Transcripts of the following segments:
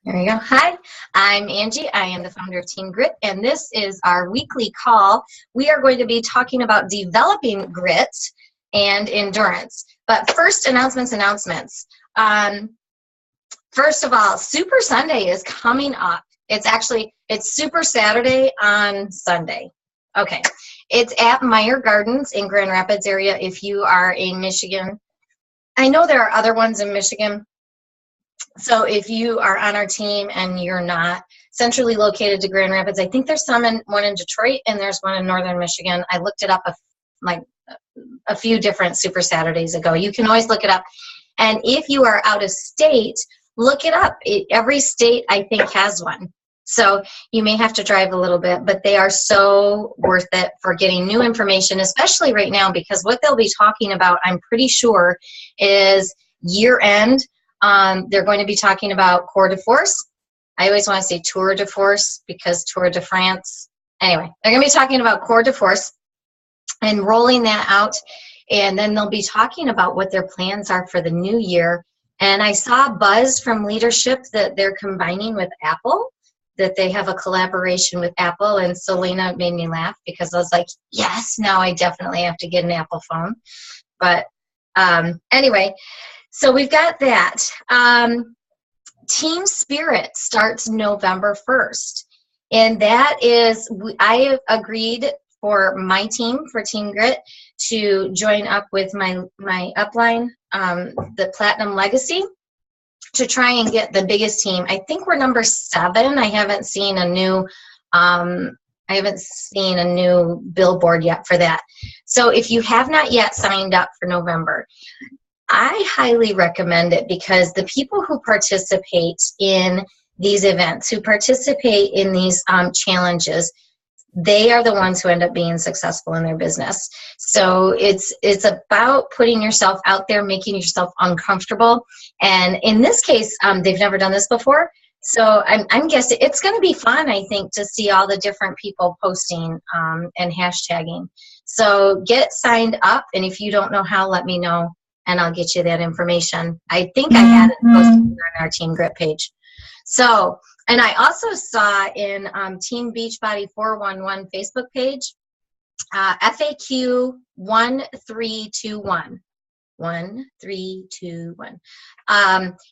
There you go. Hi, I'm Angie. I am the founder of Team Grit, and this is our weekly call. We are going to be talking about developing grit and endurance. But first, announcements. First of all, Super Sunday is coming up. It's Super Saturday on Sunday. Okay. It's at Meyer Gardens in Grand Rapids area if you are in Michigan. I know there are other ones in Michigan. So if you are on our team and you're not centrally located to Grand Rapids, I think there's one in Detroit and there's one in Northern Michigan. I looked it up a few different Super Saturdays ago. You can always look it up. And if you are out of state, look it up. Every state, I think, has one. So you may have to drive a little bit, but they are so worth it for getting new information, especially right now, because what they'll be talking about, I'm pretty sure, is year end. They're going to be talking about Tour de Force. I always want to say Tour de Force because Tour de France. Anyway, they're going to be talking about Tour de Force and rolling that out. And then they'll be talking about what their plans are for the new year. And I saw buzz from leadership that they're combining with Apple, that they have a collaboration with Apple. And Selena made me laugh because I was like, yes, now I definitely have to get an Apple phone. But anyway, so we've got that. Team Spirit starts November 1st. And that is, I have agreed for my team, for Team Grit, to join up with my upline, the Platinum Legacy, to try and get the biggest team. I think we're number 7. I haven't seen a new billboard yet for that. So if you have not yet signed up for November, I highly recommend it because the people who participate in these events, who participate in these challenges, they are the ones who end up being successful in their business. So it's about putting yourself out there, making yourself uncomfortable. And in this case, they've never done this before. So I'm guessing it's going to be fun, I think, to see all the different people posting and hashtagging. So get signed up. And if you don't know how, let me know, and I'll get you that information. I think I had it posted on our Team Grit page. So, and I also saw in Team Beachbody 411 Facebook page, FAQ 1321. 1321.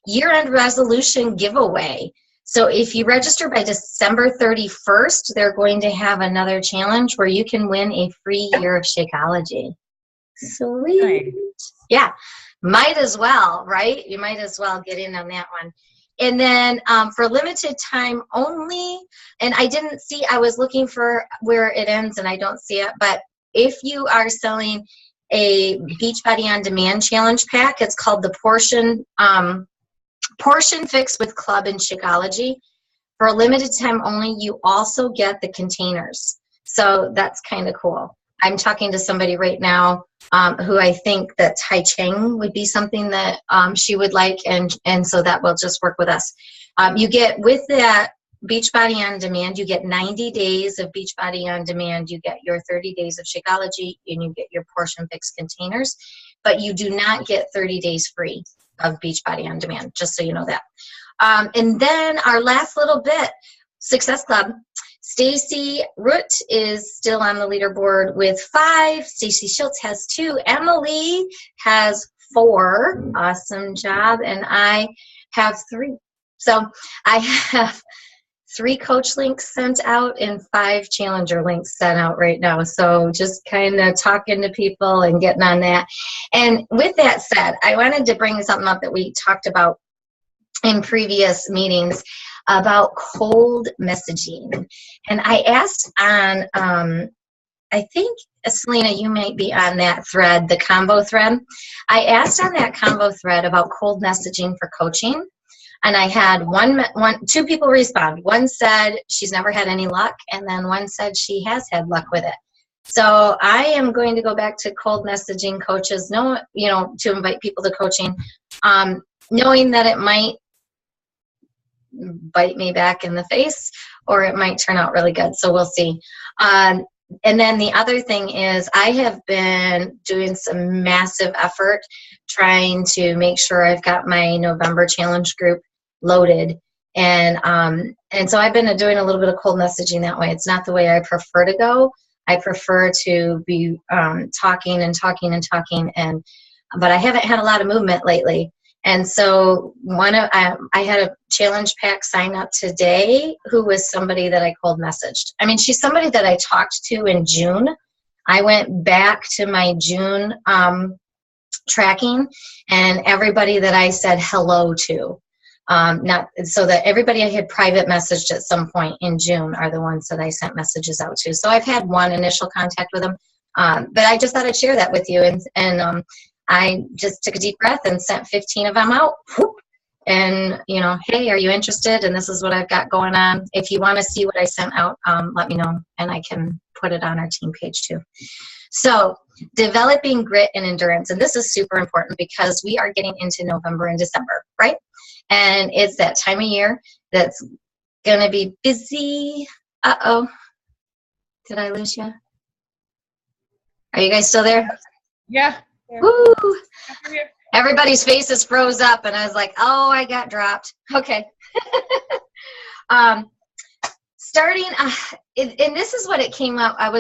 Year-end resolution giveaway. So if you register by December 31st, they're going to have another challenge where you can win a free year of Shakeology. Sweet. Nice. Yeah, might as well, right? You might as well get in on that one. And then for limited time only, and I was looking for where it ends and I don't see it, but if you are selling a Beachbody On Demand challenge pack, it's called the Portion Fix with Club and Shakeology. For a limited time only, you also get the containers. So that's kind of cool. I'm talking to somebody right now who I think that Tai Cheng would be something that she would like, and so that will just work with us. You get, with that Beachbody On Demand, you get 90 days of Beachbody On Demand, you get your 30 days of Shakeology, and you get your Portion Fix containers, but you do not get 30 days free of Beachbody On Demand, just so you know that. And then our last little bit, Success Club. Stacy Root is still on the leaderboard with 5. Stacy Schultz has 2. Emily has 4. Awesome job. And I have 3. So I have 3 coach links sent out and 5 challenger links sent out right now. So just kind of talking to people and getting on that. And with that said, I wanted to bring something up that we talked about in previous meetings about cold messaging. And I asked on, I think, Selena, you might be on that thread, the combo thread. I asked on that combo thread about cold messaging for coaching. And I had 2 people respond. One said she's never had any luck, and then one said she has had luck with it. So I am going to go back to cold messaging coaches, to invite people to coaching, knowing that it might bite me back in the face or it might turn out really good. So we'll see. And then the other thing is I have been doing some massive effort trying to make sure I've got my November challenge group loaded. And so I've been doing a little bit of cold messaging that way. It's not the way I prefer to go. I prefer to be talking, but I haven't had a lot of movement lately. And so I had a challenge pack sign up today who was somebody that I cold messaged. I mean, she's somebody that I talked to in June. I went back to my June tracking, and everybody that I said hello to, not so that everybody I had private messaged at some point in June are the ones that I sent messages out to. So I've had one initial contact with them, but I just thought I'd share that with you. And I just took a deep breath and sent 15 of them out. And, hey, are you interested? And this is what I've got going on. If you want to see what I sent out, let me know, and I can put it on our team page too. So developing grit and endurance. And this is super important because we are getting into November and December, right? And it's that time of year that's going to be busy. Uh-oh. Did I lose you? Are you guys still there? Yeah. Woo! Everybody's faces froze up, and I was like, oh, I got dropped. Okay. Starting, and this is what it came up. I'm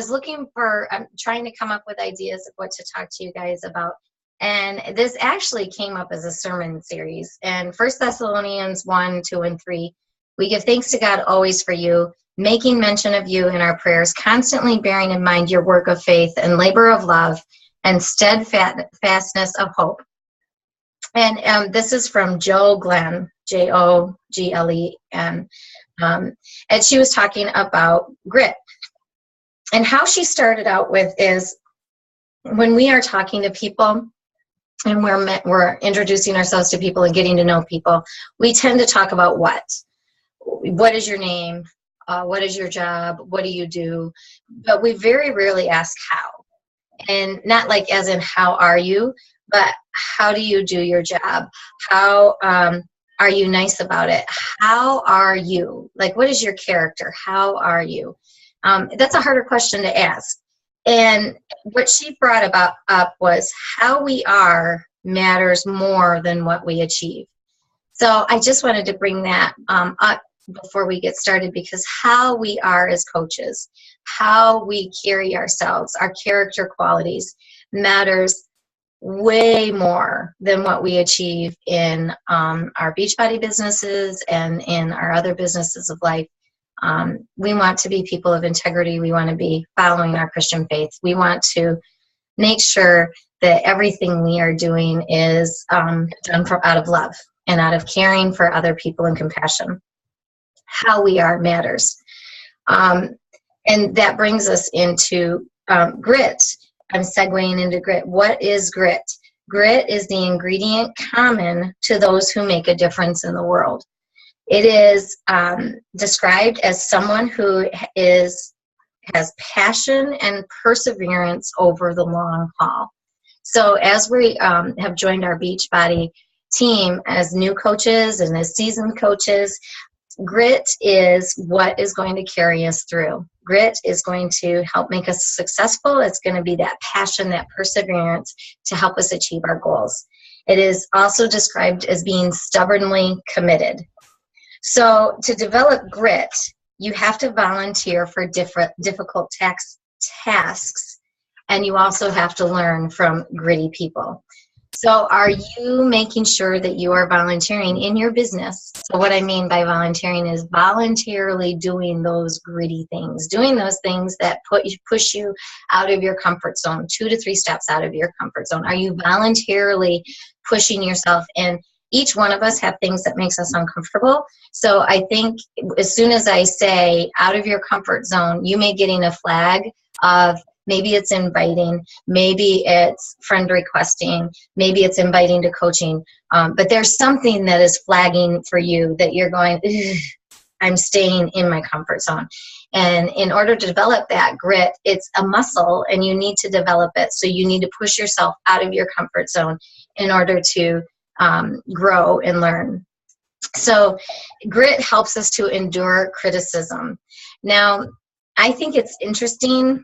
trying to come up with ideas of what to talk to you guys about. And this actually came up as a sermon series. And 1 Thessalonians 1, 2, and 3, we give thanks to God always for you, making mention of you in our prayers, constantly bearing in mind your work of faith and labor of love and steadfastness of hope. And this is from Jo Glenn, Joglen. And she was talking about grit. And how she started out with is when we are talking to people and we're introducing ourselves to people and getting to know people, we tend to talk about what. What is your name? What is your job? What do you do? But we very rarely ask how. And not like as in how are you, but how do you do your job? How are you nice about it? How are you? Like, what is your character? How are you? That's a harder question to ask. And what she brought up was how we are matters more than what we achieve. So I just wanted to bring that up before we get started, because how we are as coaches, how we carry ourselves, our character qualities matters way more than what we achieve in our Beachbody businesses and in our other businesses of life. We want to be people of integrity. We want to be following our Christian faith. We want to make sure that everything we are doing is done out of love and out of caring for other people and compassion. How we are matters. And that brings us into grit. I'm segueing into grit. What is grit? Grit is the ingredient common to those who make a difference in the world. It is described as someone who has passion and perseverance over the long haul. So as we have joined our Beachbody team as new coaches and as seasoned coaches, grit is what is going to carry us through. Grit is going to help make us successful. It's going to be that passion, that perseverance to help us achieve our goals. It is also described as being stubbornly committed. So to develop grit, you have to volunteer for difficult tasks, and you also have to learn from gritty people. So are you making sure that you are volunteering in your business? So what I mean by volunteering is voluntarily doing those gritty things, doing those things that push you out of your comfort zone, 2 to 3 steps out of your comfort zone. Are you voluntarily pushing yourself? And each one of us have things that makes us uncomfortable. So I think as soon as I say out of your comfort zone, you may getting a flag of maybe it's inviting, maybe it's friend requesting, maybe it's inviting to coaching. But there's something that is flagging for you that you're going, I'm staying in my comfort zone. And in order to develop that grit, it's a muscle and you need to develop it. So you need to push yourself out of your comfort zone in order to grow and learn. So grit helps us to endure criticism. Now, I think it's interesting.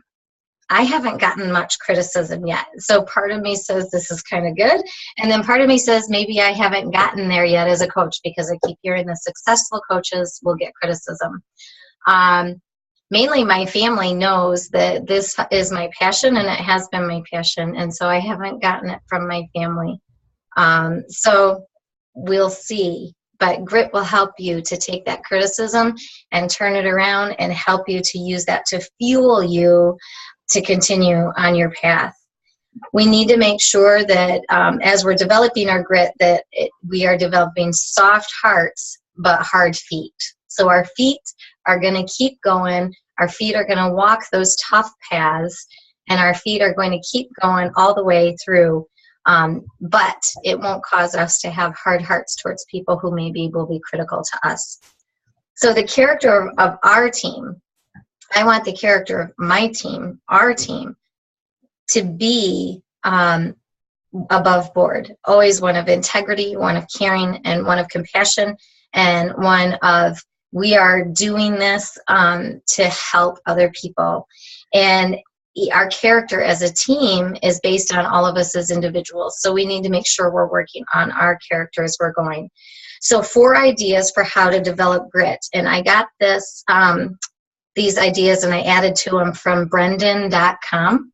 I haven't gotten much criticism yet. So part of me says this is kind of good. And then part of me says maybe I haven't gotten there yet as a coach, because I keep hearing the successful coaches will get criticism. Mainly my family knows that this is my passion, and it has been my passion. And so I haven't gotten it from my family. So we'll see. But grit will help you to take that criticism and turn it around and help you to use that to fuel you to continue on your path. We need to make sure that as we're developing our grit, that we are developing soft hearts but hard feet. So our feet are going to keep going. Our feet are going to walk those tough paths, and our feet are going to keep going all the way through. But it won't cause us to have hard hearts towards people who maybe will be critical to us. So the character of our team, I want the character of my team, our team, to be above board. Always one of integrity, one of caring, and one of compassion, and one of we are doing this to help other people. And our character as a team is based on all of us as individuals. So we need to make sure we're working on our character as we're going. So 4 ideas for how to develop grit. And I got these ideas and I added to them from Brendan.com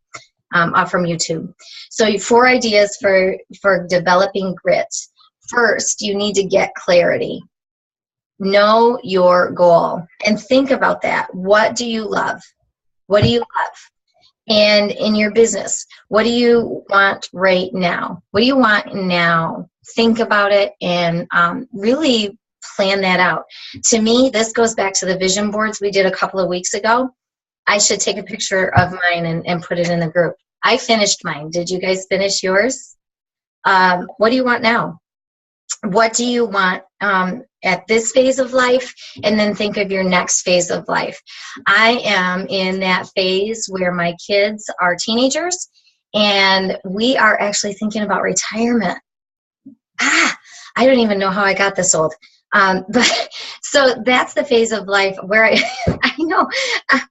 from YouTube. So 4 ideas for developing grit. First, you need to get clarity. Know your goal and think about that. What do you love? What do you love? And in your business, what do you want right now? What do you want now? Think about it and really plan that out. To me, this goes back to the vision boards we did a couple of weeks ago. I should take a picture of mine and put it in the group. I finished mine. Did you guys finish yours? What do you want now? What do you want at this phase of life? And then think of your next phase of life. I am in that phase where my kids are teenagers, and we are actually thinking about retirement. I don't even know how I got this old. But so that's the phase of life where I know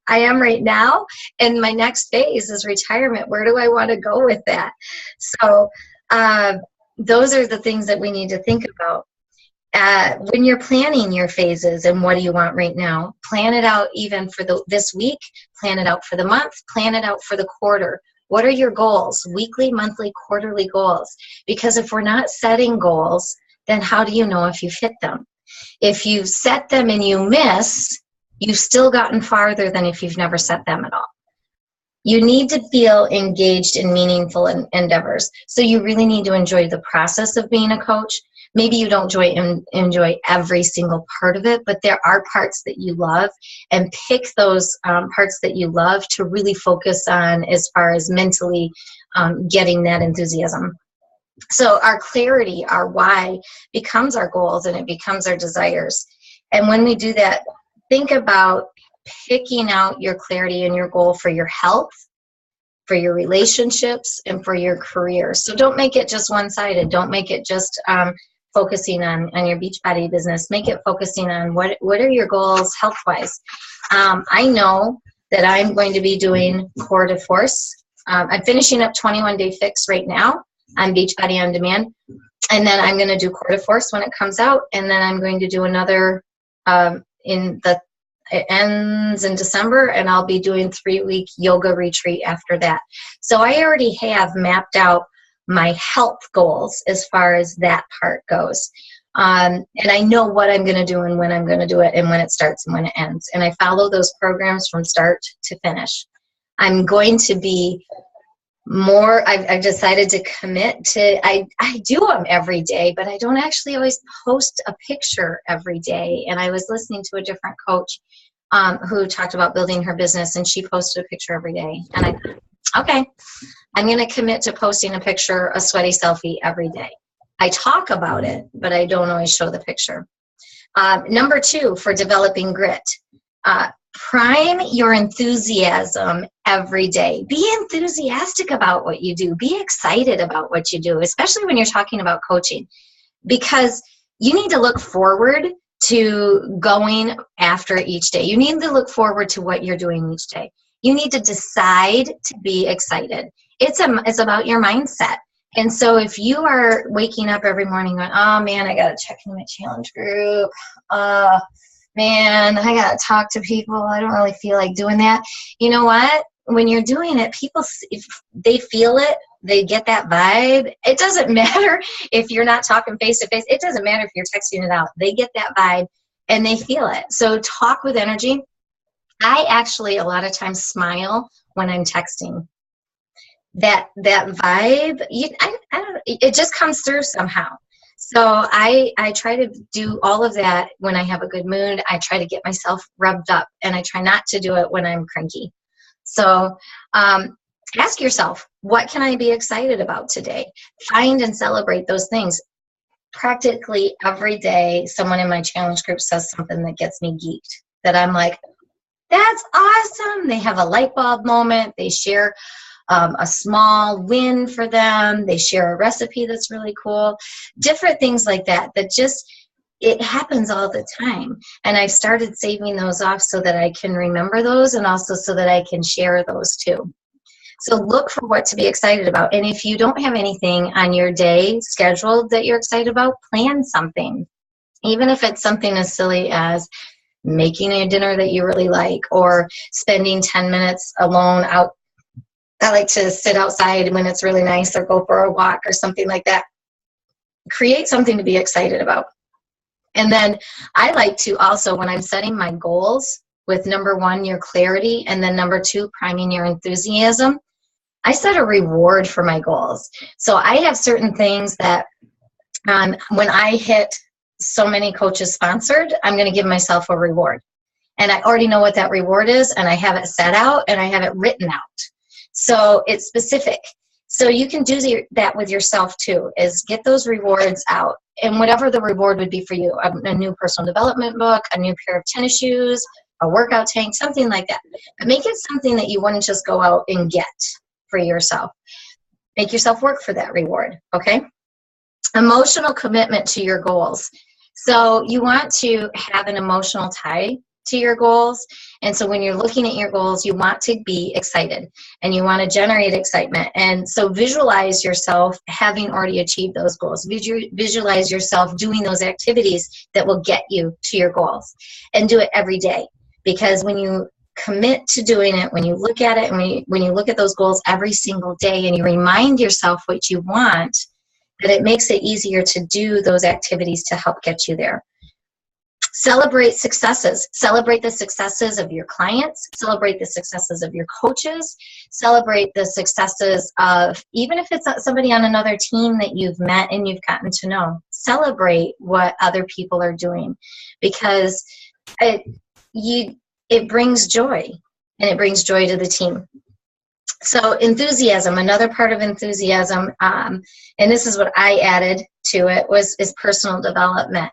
I am right now, and my next phase is retirement. Where do I want to go with that? So those are the things that we need to think about. When you're planning your phases and what do you want right now, plan it out even for this week, plan it out for the month, plan it out for the quarter. What are your goals? Weekly, monthly, quarterly goals. Because if we're not setting goals, then how do you know if you've hit them? If you set them and you miss, you've still gotten farther than if you've never set them at all. You need to feel engaged in meaningful endeavors. So you really need to enjoy the process of being a coach. Maybe you don't enjoy every single part of it, but there are parts that you love, and pick those parts that you love to really focus on as far as mentally getting that enthusiasm. So our clarity, our why, becomes our goals and it becomes our desires. And when we do that, think about picking out your clarity and your goal for your health, for your relationships, and for your career. So don't make it just one-sided. Don't make it just focusing on your Beachbody business. Make it focusing on what are your goals health-wise. I know that I'm going to be doing Core de Force. I'm finishing up 21 Day Fix right now on Beachbody On Demand. And then I'm going to do Core de Force when it comes out. And then I'm going to do another it ends in December, and I'll be doing 3-week yoga retreat after that. So I already have mapped out my health goals as far as that part goes. And I know what I'm going to do and when I'm going to do it and when it starts and when it ends. And I follow those programs from start to finish. I'm going to be more, I've decided to commit to, I do them every day, but I don't actually always post a picture every day. And I was listening to a different coach who talked about building her business, and she posted a picture every day. And I thought, okay, I'm going to commit to posting a picture, a sweaty selfie every day. I talk about it, but I don't always show the picture. Number 2, for developing grit, prime your enthusiasm every day. Be enthusiastic about what you do. Be excited about what you do, especially when you're talking about coaching, because you need to look forward to going after each day. You need to look forward to what you're doing each day. You need to decide to be excited. It's about your mindset. And so if you are waking up every morning going, oh man, I got to check in my challenge group. Man, I got to talk to people. I don't really feel like doing that. You know what? When you're doing it, people, if they feel it, they get that vibe. It doesn't matter if you're not talking face to face. It doesn't matter if you're texting it out. They get that vibe and they feel it. So talk with energy. I actually a lot of times smile when I'm texting. That vibe, I don't, it just comes through somehow. So I try to do all of that when I have a good mood. I try to get myself revved up, and I try not to do it when I'm cranky. So ask yourself, what can I be excited about today? Find and celebrate those things. Practically every day, someone in my challenge group says something that gets me geeked, that I'm like, that's awesome. They have a light bulb moment. They share a small win for them. They share a recipe that's really cool. Different things like that, that just, it happens all the time. And I've started saving those off so that I can remember those, and also so that I can share those too. So look for what to be excited about. And if you don't have anything on your day scheduled that you're excited about, plan something. Even if it's something as silly as making a dinner that you really like, or spending 10 minutes alone out. I like to sit outside when it's really nice, or go for a walk or something like that. Create something to be excited about. And then I like to also, when I'm setting my goals, with number 1, your clarity, and then number 2, priming your enthusiasm, I set a reward for my goals. So I have certain things that when I hit so many coaches sponsored, I'm going to give myself a reward. And I already know what that reward is, and I have it set out, and I have it written out. So it's specific. So you can do that with yourself too, is get those rewards out. And whatever the reward would be for you, a new personal development book, a new pair of tennis shoes, a workout tank, something like that. But make it something that you wouldn't just go out and get for yourself. Make yourself work for that reward, okay? Emotional commitment to your goals. So you want to have an emotional tie to your goals. And so when you're looking at your goals, you want to be excited, and you want to generate excitement. And so visualize yourself having already achieved those goals. Visualize yourself doing those activities that will get you to your goals, and do it every day. Because when you commit to doing it, when you look at it, and when you look at those goals every single day, and you remind yourself what you want, that it makes it easier to do those activities to help get you there. Celebrate successes. Celebrate the successes of your clients. Celebrate the successes of your coaches. Celebrate the successes of, even if it's somebody on another team that you've met and you've gotten to know. Celebrate what other people are doing, because it brings joy, and it brings joy to the team. So enthusiasm, another part of enthusiasm, and this is what I added to it, is personal development.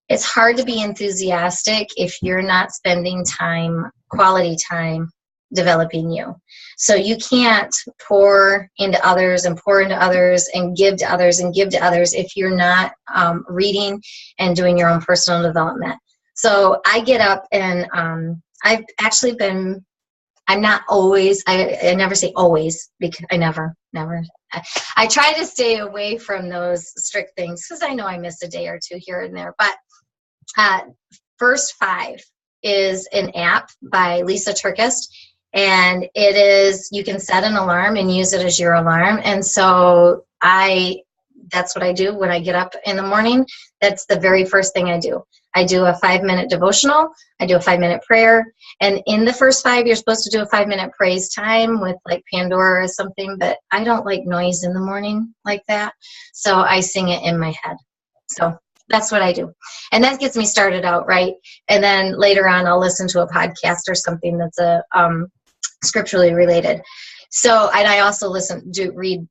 It's hard to be enthusiastic if you're not spending time, quality time, developing you. So you can't pour into others and pour into others and give to others and give to others if you're not reading and doing your own personal development. So I get up, and I've actually been, I'm not always, I never say always, because I never. I try to stay away from those strict things, because I know I miss a day or two here and there. But First 5 is an app by Lisa Turkist, and it is, you can set an alarm and use it as your alarm. And so that's what I do when I get up in the morning. That's the very first thing I do. I do a 5-minute devotional. I do a 5-minute prayer. And in the first 5, you're supposed to do a 5-minute praise time with like Pandora or something, but I don't like noise in the morning like that. So I sing it in my head. So that's what I do. And that gets me started out, right? And then later on, I'll listen to a podcast or something that's scripturally related. So, and I also read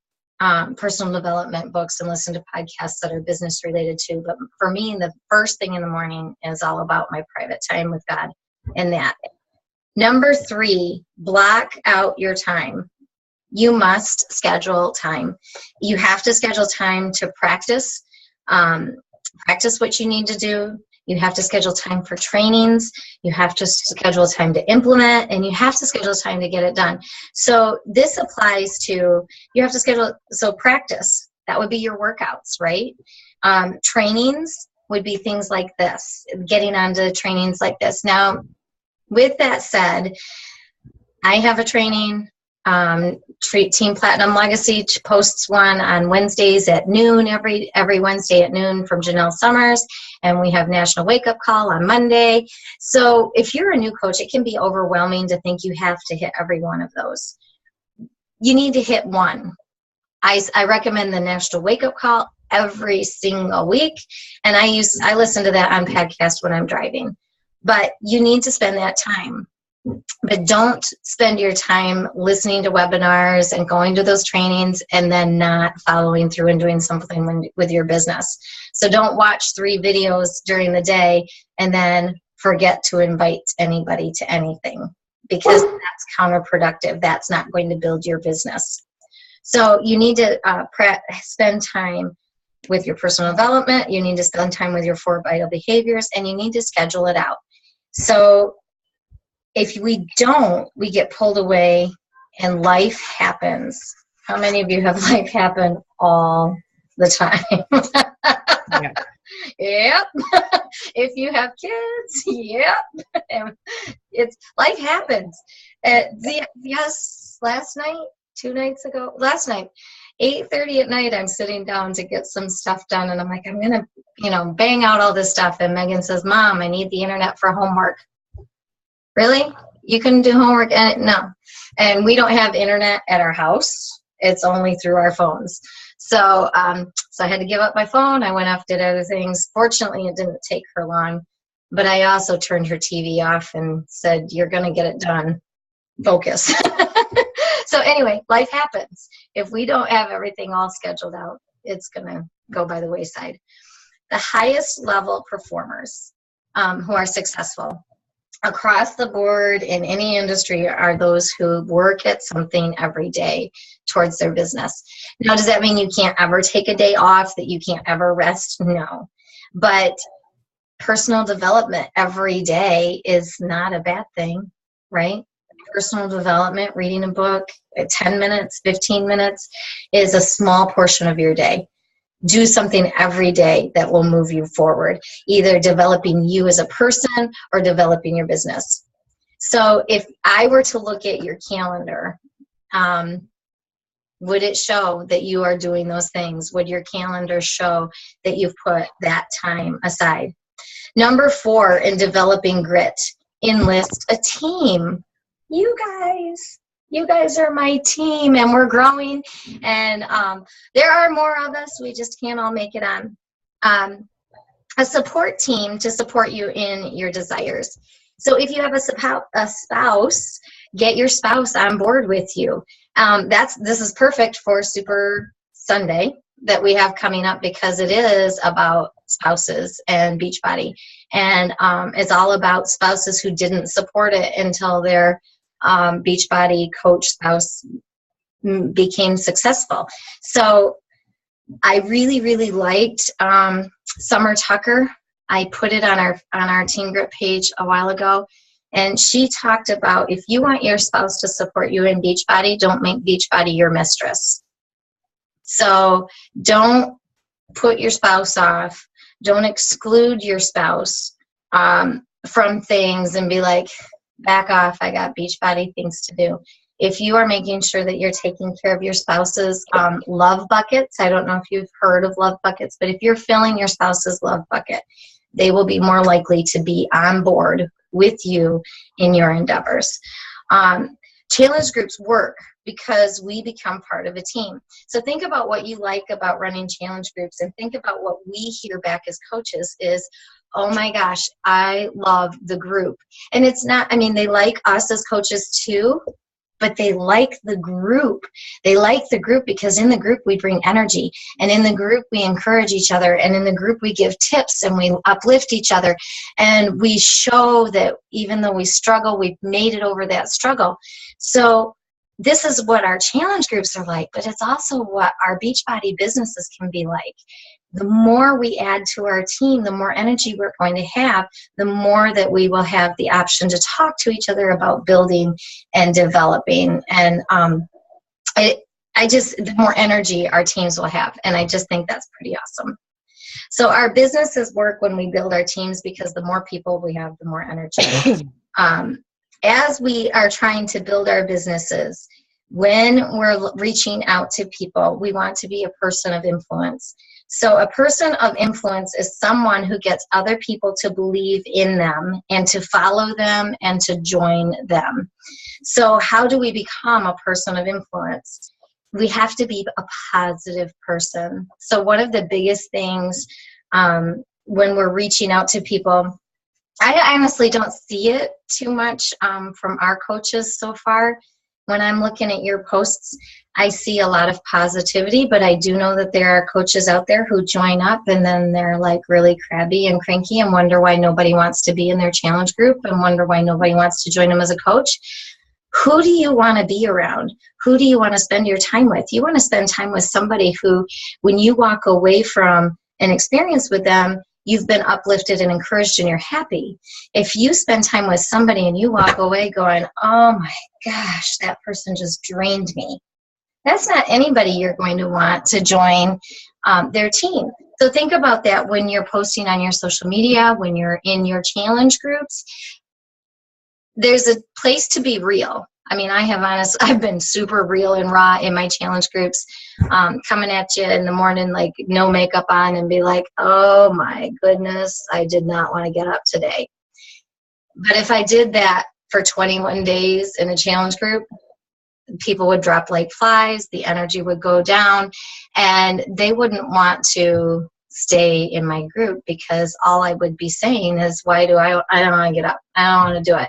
personal development books and listen to podcasts that are business related too. But for me, the first thing in the morning is all about my private time with God and that. Number 3, block out your time. You must schedule time. You have to schedule time to practice. Practice what you need to do. You have to schedule time for trainings. You have to schedule time to implement, and you have to schedule time to get it done. So this applies to, you have to schedule, so practice, that would be your workouts, right? Trainings would be things like this, getting onto trainings like this. Now, with that said, I have a training, Team Platinum Legacy posts one on Wednesdays at noon, every Wednesday at noon from Janelle Summers, and we have National Wake Up Call on Monday. So if you're a new coach, it can be overwhelming to think you have to hit every one of those. You need to hit one. I recommend the National Wake Up Call every single week, and I listen to that on podcast when I'm driving. But you need to spend that time. But don't spend your time listening to webinars and going to those trainings and then not following through and doing something with your business. So don't watch 3 videos during the day and then forget to invite anybody to anything, because that's counterproductive. That's not going to build your business. So you need to spend time with your personal development. You need to spend time with your 4 vital behaviors, and you need to schedule it out. So if we don't, we get pulled away and life happens. How many of you have life happen all the time? Yeah. Yep. If you have kids, yep. It's life happens. Yes, last night, 2 nights ago, last night, 8:30 at night, I'm sitting down to get some stuff done, and I'm like, I'm gonna, bang out all this stuff. And Megan says, Mom, I need the internet for homework. Really? You can do homework? And no. And we don't have internet at our house. It's only through our phones. So so I had to give up my phone. I went off, did other things. Fortunately, it didn't take her long. But I also turned her TV off and said, you're going to get it done. Focus. So anyway, life happens. If we don't have everything all scheduled out, it's going to go by the wayside. The highest level performers who are successful across the board in any industry are those who work at something every day towards their business. Now, does that mean you can't ever take a day off, that you can't ever rest? No. But personal development every day is not a bad thing, right? Personal development, reading a book, 10 minutes, 15 minutes is a small portion of your day. Do something every day that will move you forward, either developing you as a person or developing your business. So if I were to look at your calendar, would it show that you are doing those things? Would your calendar show that you've put that time aside? Number 4, in developing grit, enlist a team. You guys are my team, and we're growing, and there are more of us. We just can't all make it on. A support team to support you in your desires. So if you have a spouse, get your spouse on board with you. This is perfect for Super Sunday that we have coming up, because it is about spouses and Beachbody, and it's all about spouses who didn't support it until their Beachbody coach spouse became successful. So I really, really liked Summer Tucker. I put it on our Team Grit page a while ago, and she talked about, if you want your spouse to support you in Beachbody, don't make Beachbody your mistress. So don't put your spouse off. Don't exclude your spouse from things and be like, back off, I got Beachbody things to do. If you are making sure that you're taking care of your spouse's love buckets, I don't know if you've heard of love buckets, but if you're filling your spouse's love bucket, they will be more likely to be on board with you in your endeavors. Challenge groups work because we become part of a team. So think about what you like about running challenge groups, and think about what we hear back as coaches is, oh my gosh, I love the group. And it's not, they like us as coaches too, but they like the group. They like the group because in the group we bring energy, and in the group we encourage each other, and in the group we give tips and we uplift each other, and we show that even though we struggle, we've made it over that struggle. So this is what our challenge groups are like, but it's also what our Beachbody businesses can be like. the more we add to our team, the more energy we're going to have, the more that we will have the option to talk to each other about building and developing. And the more energy our teams will have. And I just think that's pretty awesome. So our businesses work when we build our teams, because the more people we have, the more energy. As we are trying to build our businesses, when we're reaching out to people, we want to be a person of influence. So a person of influence is someone who gets other people to believe in them and to follow them and to join them. So how do we become a person of influence? We have to be a positive person. So one of the biggest things when we're reaching out to people, I honestly don't see it too much from our coaches so far. When I'm looking at your posts, I see a lot of positivity, but I do know that there are coaches out there who join up and then they're like really crabby and cranky and wonder why nobody wants to be in their challenge group and wonder why nobody wants to join them as a coach. Who do you want to be around? Who do you want to spend your time with? You want to spend time with somebody who, when you walk away from an experience with them, you've been uplifted and encouraged and you're happy. If you spend time with somebody and you walk away going, oh my gosh, that person just drained me, that's not anybody you're going to want to join their team. So think about that when you're posting on your social media, when you're in your challenge groups. There's a place to be real. I mean, I've been super real and raw in my challenge groups, coming at you in the morning, like no makeup on, and be like, oh my goodness, I did not want to get up today. But if I did that for 21 days in a challenge group, people would drop like flies, the energy would go down, and they wouldn't want to stay in my group, because all I would be saying is, I don't want to get up. I don't want to do it.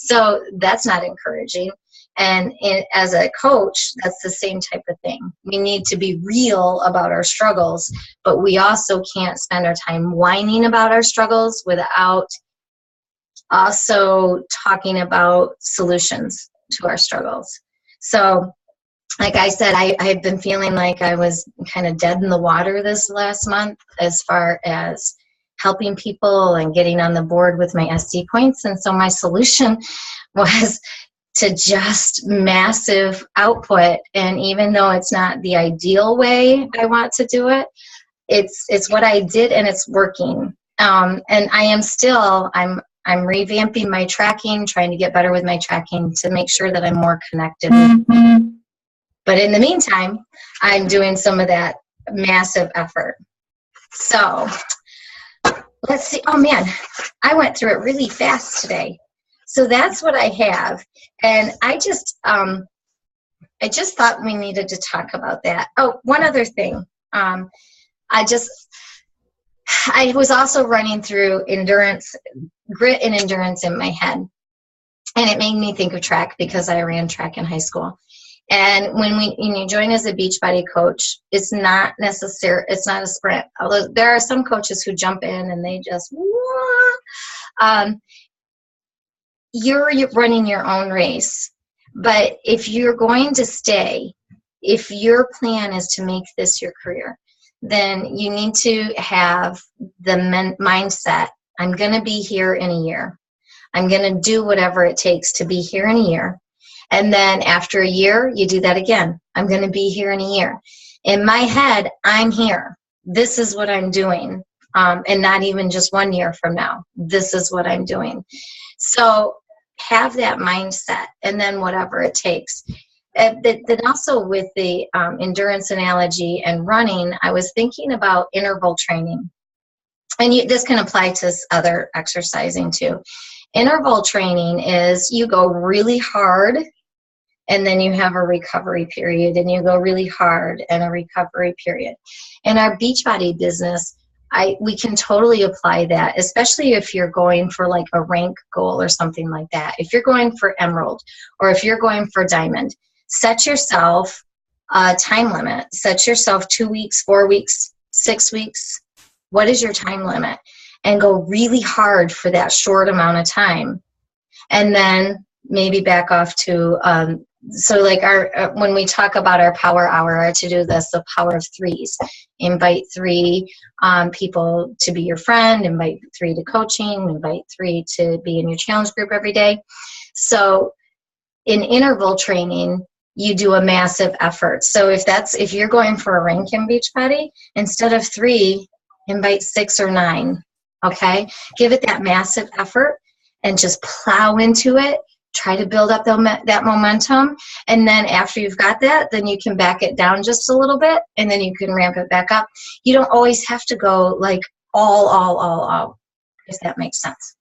So that's not encouraging. And as a coach, that's the same type of thing. We need to be real about our struggles, but we also can't spend our time whining about our struggles without also talking about solutions to our struggles. So like I said, I've been feeling like I was kind of dead in the water this last month as far as helping people and getting on the board with my SD points. And so my solution was to just massive output. And even though it's not the ideal way I want to do it, it's what I did, and it's working. And I am still, I'm revamping my tracking, trying to get better with my tracking to make sure that I'm more connected with people. But in the meantime, I'm doing some of that massive effort. So let's see. Oh man, I went through it really fast today. So that's what I have. And I just thought we needed to talk about that. Oh, one other thing. I was also running through grit and endurance in my head. And it made me think of track, because I ran track in high school. And when you join as a Beachbody coach, it's not necessary. It's not a sprint. Although there are some coaches who jump in and they just, you're running your own race. But if you're going to stay, if your plan is to make this your career, then you need to have the mindset, I'm going to be here in a year. I'm going to do whatever it takes to be here in a year. And then after a year, you do that again. I'm going to be here in a year. In my head, I'm here. This is what I'm doing. And not even just 1 year from now. This is what I'm doing. So have that mindset, and then whatever it takes. Then also with the endurance analogy and running, I was thinking about interval training. And this can apply to other exercising too. Interval training is you go really hard, and then you have a recovery period, and you go really hard and a recovery period. In our Beachbody business, we can totally apply that, especially if you're going for like a rank goal or something like that. If you're going for Emerald, or if you're going for Diamond, set yourself a time limit. Set yourself 2 weeks, 4 weeks, 6 weeks. What is your time limit? And go really hard for that short amount of time. And then maybe back off to so like our when we talk about our power hour, our to-do list, the power of threes. Invite three people to be your friend, invite three to coaching, invite three to be in your challenge group every day. So in interval training, you do a massive effort. So if you're going for a Rankin Beachbody, instead of 3, invite 6 or 9. Okay, give it that massive effort and just plow into it. Try to build up that momentum, and then after you've got that, then you can back it down just a little bit, and then you can ramp it back up. You don't always have to go like all, if that makes sense.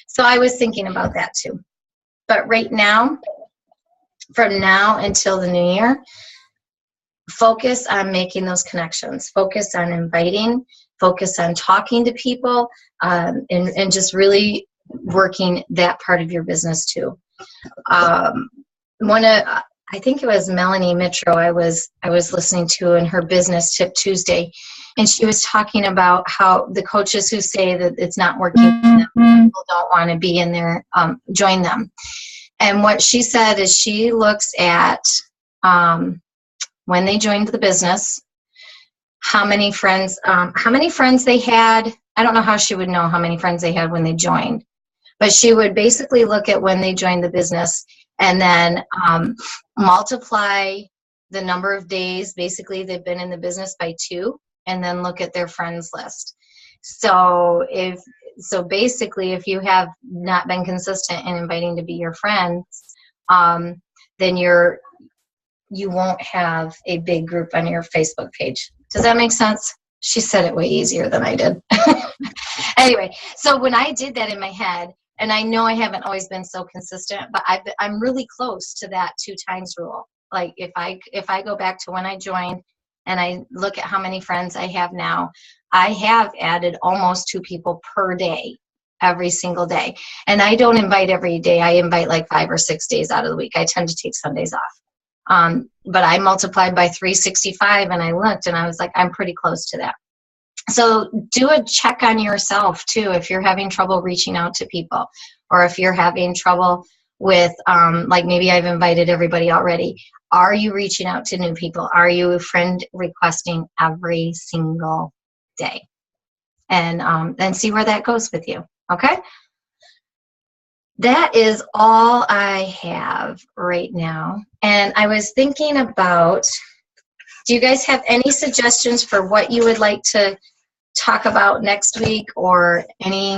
So I was thinking about that too. But right now, from now until the new year, focus on making those connections. Focus on inviting. Focus on talking to people, and just really working that part of your business too. I think it was Melanie Mitro I was listening to in her Business Tip Tuesday, and she was talking about how the coaches who say that it's not working for them, people don't want to be in there, join them. And what she said is she looks at when they joined the business, how many friends they had. I don't know how she would know how many friends they had when they joined, but she would basically look at when they joined the business and then multiply the number of days basically they've been in the business by 2, and then look at their friends list. So basically if you have not been consistent in inviting to be your friends, then you won't have a big group on your Facebook page. Does that make sense? She said it way easier than I did. Anyway, so when I did that in my head, and I know I haven't always been so consistent, but I'm really close to that 2 times rule. Like if I go back to when I joined and I look at how many friends I have now, I have added almost 2 people per day, every single day. And I don't invite every day. I invite like 5 or 6 days out of the week. I tend to take Sundays off. But I multiplied by 365 and I looked and I was like, I'm pretty close to that. So do a check on yourself too if you're having trouble reaching out to people, or if you're having trouble with like maybe I've invited everybody already. Are you reaching out to new people? Are you friend requesting every single day? And then see where that goes with you. Okay? That is all I have right now. And I was thinking about, do you guys have any suggestions for what you would like to talk about next week, or any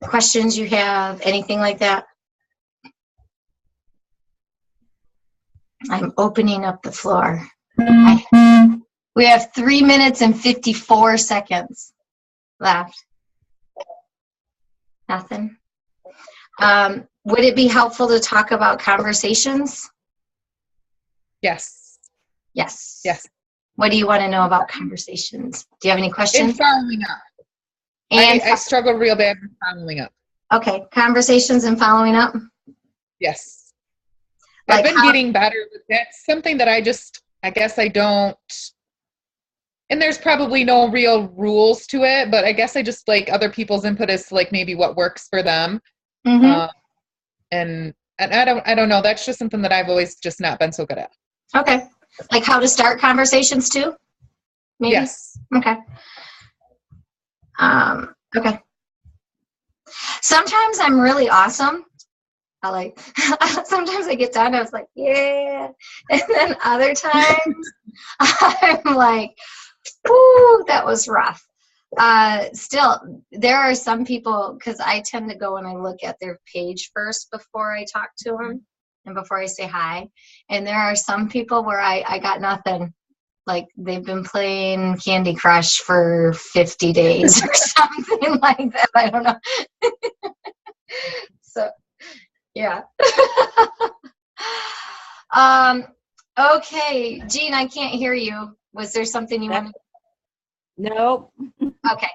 questions you have, anything like that? I'm opening up the floor. We have 3 minutes and 54 seconds left. Nothing? Would it be helpful to talk about conversations? Yes. Yes. Yes. What do you want to know about conversations? Do you have any questions? And following up. And I struggle real bad with following up. Okay. Conversations and following up? Yes. Like I've been getting better with that. Something that I guess I don't, and there's probably no real rules to it, but I guess I just like other people's input as to like maybe what works for them. Mm-hmm. And I don't know. That's just something that I've always just not been so good at. Okay. Like how to start conversations too? Maybe? Yes. Okay. Okay. Sometimes I'm really awesome. Sometimes I get done, I was like, yeah. And then other times I'm like, ooh, that was rough. Still, there are some people, because I tend to go and I look at their page first before I talk to them and before I say hi. And there are some people where I got nothing. Like they've been playing Candy Crush for 50 days or something like that. I don't know. So, yeah. Okay, Jean, I can't hear you. Was there something you wanted? Nope. Okay.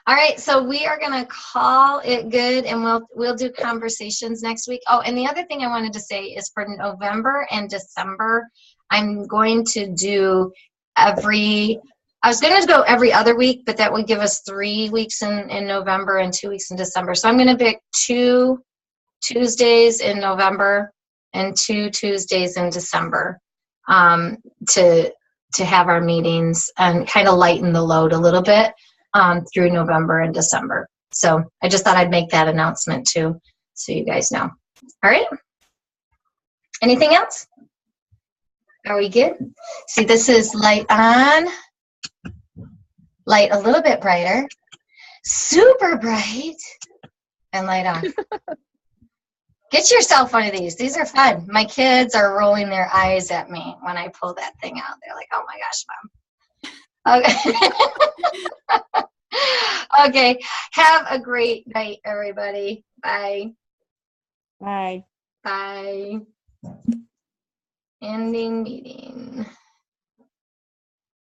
All right, so we are going to call it good, and we'll do conversations next week. Oh, and the other thing I wanted to say is for November and December, I'm going to do I was going to go every other week, but that would give us 3 weeks in November and 2 weeks in December. So I'm going to pick 2 Tuesdays in November and 2 Tuesdays in December to have our meetings and kind of lighten the load a little bit through November and December. So I just thought I'd make that announcement too, so you guys know. All right. Anything else? Are we good? See, this is light on, light a little bit brighter, super bright, and light on. Get yourself one of these. These are fun. My kids are rolling their eyes at me when I pull that thing out. They're like, oh my gosh, Mom. Okay. Okay. Have a great night, everybody. Bye. Bye. Bye. Ending meeting.